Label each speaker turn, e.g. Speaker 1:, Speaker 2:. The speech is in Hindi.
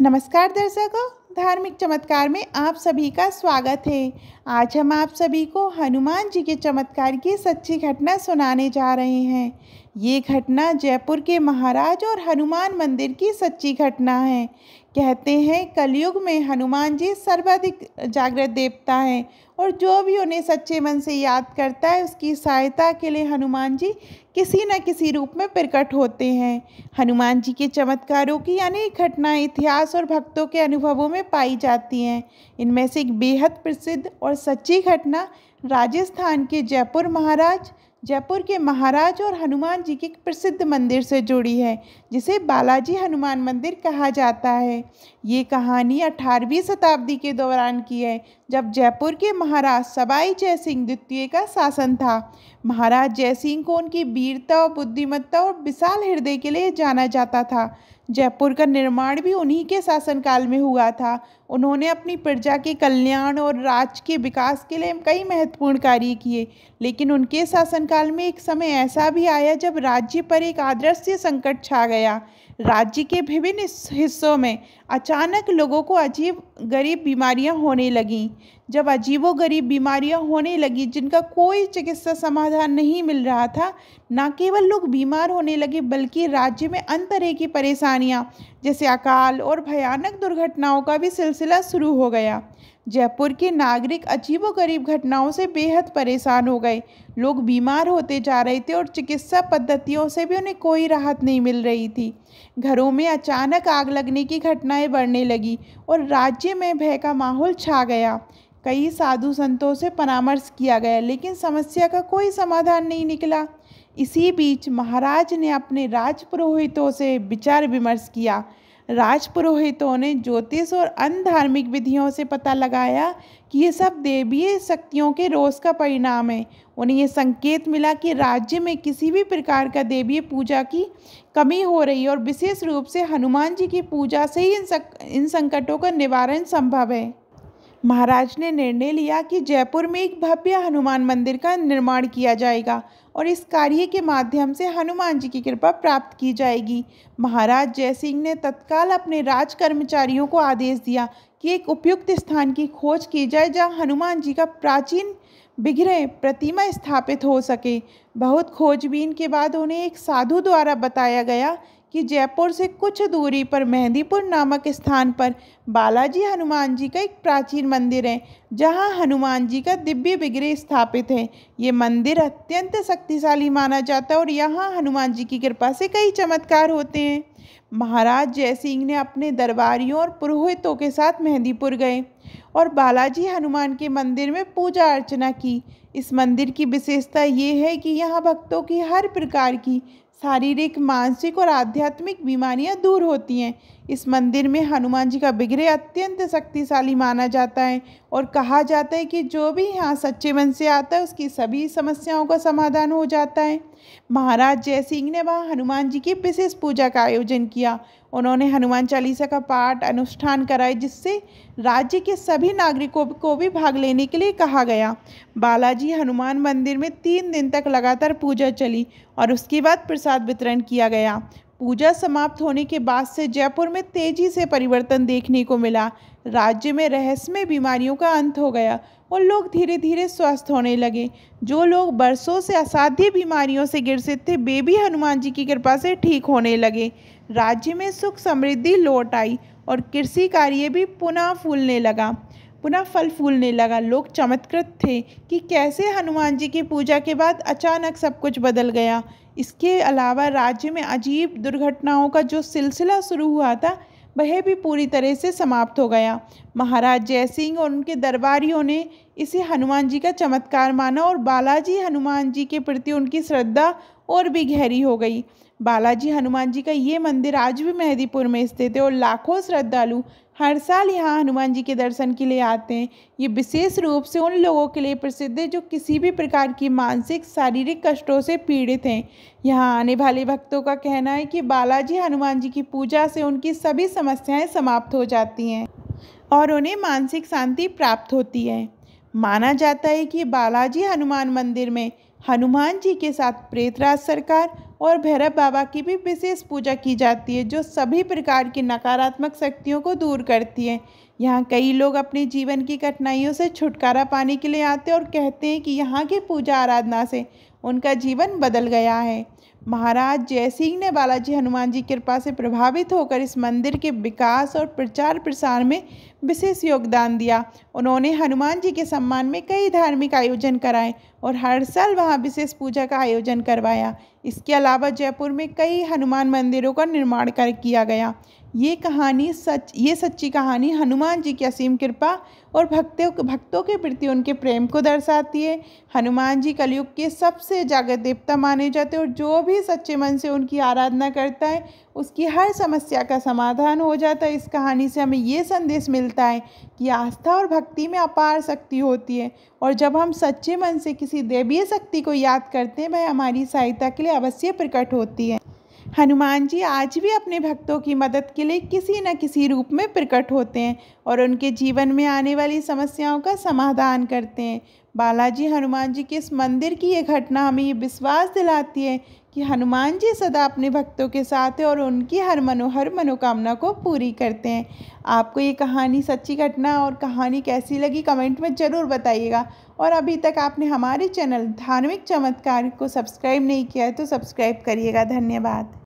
Speaker 1: नमस्कार दर्शकों, धार्मिक चमत्कार में आप सभी का स्वागत है। आज हम आप सभी को हनुमान जी के चमत्कार की सच्ची घटना सुनाने जा रहे हैं। ये घटना जयपुर के महाराज और हनुमान मंदिर की सच्ची घटना है। कहते हैं कलयुग में हनुमान जी सर्वाधिक जागृत देवता हैं और जो भी उन्हें सच्चे मन से याद करता है उसकी सहायता के लिए हनुमान जी किसी न किसी रूप में प्रकट होते हैं। हनुमान जी के चमत्कारों की अनेक घटनाएं इतिहास और भक्तों के अनुभवों में पाई जाती हैं। इनमें से एक बेहद प्रसिद्ध और सच्ची घटना राजस्थान के जयपुर के महाराज और हनुमान जी के एक प्रसिद्ध मंदिर से जुड़ी है, जिसे बालाजी हनुमान मंदिर कहा जाता है। ये कहानी 18वीं शताब्दी के दौरान की है, जब जयपुर के महाराज सवाई जयसिंह द्वितीय का शासन था। महाराज जयसिंह को उनकी वीरता और बुद्धिमत्ता और विशाल हृदय के लिए जाना जाता था। जयपुर का निर्माण भी उन्हीं के शासनकाल में हुआ था। उन्होंने अपनी प्रजा के कल्याण और राज्य के विकास के लिए कई महत्वपूर्ण कार्य किए, लेकिन उनके शासनकाल में एक समय ऐसा भी आया जब राज्य पर एक अदृश्य संकट छा गया। राज्य के विभिन्न हिस्सों में अचानक लोगों को अजीब गरीब बीमारियां होने लगीं। जब अजीबोगरीब बीमारियां होने लगी जिनका कोई चिकित्सा समाधान नहीं मिल रहा था, न केवल लोग बीमार होने लगे बल्कि राज्य में अन्य तरह की परेशानियां जैसे अकाल और भयानक दुर्घटनाओं का भी सिलसिला शुरू हो गया। जयपुर के नागरिक अजीबोगरीब घटनाओं से बेहद परेशान हो गए। लोग बीमार होते जा रहे थे और चिकित्सा पद्धतियों से भी उन्हें कोई राहत नहीं मिल रही थी। घरों में अचानक आग लगने की घटनाएं बढ़ने लगी और राज्य में भय का माहौल छा गया। कई साधु संतों से परामर्श किया गया, लेकिन समस्या का कोई समाधान नहीं निकला। इसी बीच महाराज ने अपने राजपुरोहितों से विचार विमर्श किया। राजपुरोहितों ने ज्योतिष और अन्य धार्मिक विधियों से पता लगाया कि ये सब देवीय शक्तियों के रोष का परिणाम है। उन्हें ये संकेत मिला कि राज्य में किसी भी प्रकार का देवीय पूजा की कमी हो रही है और विशेष रूप से हनुमान जी की पूजा से ही इन संकटों का निवारण संभव है। महाराज ने निर्णय लिया कि जयपुर में एक भव्य हनुमान मंदिर का निर्माण किया जाएगा और इस कार्य के माध्यम से हनुमान जी की कृपा प्राप्त की जाएगी। महाराज जयसिंह ने तत्काल अपने राज कर्मचारियों को आदेश दिया कि एक उपयुक्त स्थान की खोज की जाए जहां हनुमान जी का प्राचीन विग्रह प्रतिमा स्थापित हो सके। बहुत खोजबीन के बाद उन्हें एक साधु द्वारा बताया गया कि जयपुर से कुछ दूरी पर मेहंदीपुर नामक स्थान पर बालाजी हनुमान जी का एक प्राचीन मंदिर है, जहां हनुमान जी का दिव्य विग्रह स्थापित है। ये मंदिर अत्यंत शक्तिशाली माना जाता है और यहाँ हनुमान जी की कृपा से कई चमत्कार होते हैं। महाराज जयसिंह ने अपने दरबारियों और पुरोहितों के साथ मेहंदीपुर गए और बालाजी हनुमान के मंदिर में पूजा अर्चना की। इस मंदिर की विशेषता ये है कि यहाँ भक्तों की हर प्रकार की शारीरिक, मानसिक और आध्यात्मिक बीमारियां दूर होती हैं। इस मंदिर में हनुमान जी का विग्रह अत्यंत शक्तिशाली माना जाता है और कहा जाता है कि जो भी यहाँ सच्चे मन से आता है उसकी सभी समस्याओं का समाधान हो जाता है। महाराज जयसिंह ने वहाँ हनुमान जी की विशेष पूजा का आयोजन किया। उन्होंने हनुमान चालीसा का पाठ अनुष्ठान कराए, जिससे राज्य के सभी नागरिकों को भी भाग लेने के लिए कहा गया। बालाजी हनुमान मंदिर में 3 दिन तक लगातार पूजा चली और उसके बाद प्रसाद वितरण किया गया। पूजा समाप्त होने के बाद से जयपुर में तेजी से परिवर्तन देखने को मिला। राज्य में रहस्यमय बीमारियों का अंत हो गया और लोग धीरे धीरे स्वस्थ होने लगे। जो लोग बरसों से असाध्य बीमारियों से ग्रसित थे, वे भी हनुमान जी की कृपा से ठीक होने लगे। राज्य में सुख समृद्धि लौट आई और कृषि कार्य भी पुनः फल फूलने लगा। लोग चमत्कृत थे कि कैसे हनुमान जी की पूजा के बाद अचानक सब कुछ बदल गया। इसके अलावा राज्य में अजीब दुर्घटनाओं का जो सिलसिला शुरू हुआ था, वह भी पूरी तरह से समाप्त हो गया। महाराज जयसिंह और उनके दरबारियों ने इसे हनुमान जी का चमत्कार माना और बालाजी हनुमान जी के प्रति उनकी श्रद्धा और भी गहरी हो गई। बालाजी हनुमान जी का ये मंदिर आज भी मेहंदीपुर में स्थित है और लाखों श्रद्धालु हर साल यहाँ हनुमान जी के दर्शन के लिए आते हैं। ये विशेष रूप से उन लोगों के लिए प्रसिद्ध है जो किसी भी प्रकार की मानसिक शारीरिक कष्टों से पीड़ित हैं। यहाँ आने वाले भक्तों का कहना है कि बालाजी हनुमान जी की पूजा से उनकी सभी समस्याएं समाप्त हो जाती हैं और उन्हें मानसिक शांति प्राप्त होती है। माना जाता है कि बालाजी हनुमान मंदिर में हनुमान जी के साथ प्रेतराज सरकार और भैरव बाबा की भी विशेष पूजा की जाती है, जो सभी प्रकार की नकारात्मक शक्तियों को दूर करती है। यहाँ कई लोग अपने जीवन की कठिनाइयों से छुटकारा पाने के लिए आते हैं और कहते हैं कि यहाँ की पूजा आराधना से उनका जीवन बदल गया है। महाराज जयसिंह ने बालाजी हनुमान जी की कृपा से प्रभावित होकर इस मंदिर के विकास और प्रचार प्रसार में विशेष योगदान दिया। उन्होंने हनुमान जी के सम्मान में कई धार्मिक आयोजन कराए और हर साल वहां विशेष पूजा का आयोजन करवाया। इसके अलावा जयपुर में कई हनुमान मंदिरों का निर्माण किया गया। ये सच्ची कहानी हनुमान जी की असीम कृपा और भक्तों के प्रति उनके प्रेम को दर्शाती है। हनुमान जी कलयुग के सबसे जागृत देवता माने जाते हैं और जो भी सच्चे मन से उनकी आराधना करता है उसकी हर समस्या का समाधान हो जाता है। इस कहानी से हमें ये संदेश मिलता है कि आस्था और भक्ति में अपार शक्ति होती है और जब हम सच्चे मन से किसी दैवीय शक्ति को याद करते हैं वह हमारी सहायता के लिए अवश्य प्रकट होती है। हनुमान जी आज भी अपने भक्तों की मदद के लिए किसी न किसी रूप में प्रकट होते हैं और उनके जीवन में आने वाली समस्याओं का समाधान करते हैं। बालाजी हनुमान जी के इस मंदिर की ये घटना हमें ये विश्वास दिलाती है कि हनुमान जी सदा अपने भक्तों के साथ हैं और उनकी हर मनोकामना को पूरी करते हैं। आपको ये कहानी, सच्ची घटना और कहानी कैसी लगी कमेंट में ज़रूर बताइएगा। और अभी तक आपने हमारे चैनल धार्मिक चमत्कार को सब्सक्राइब नहीं किया है तो सब्सक्राइब करिएगा। धन्यवाद।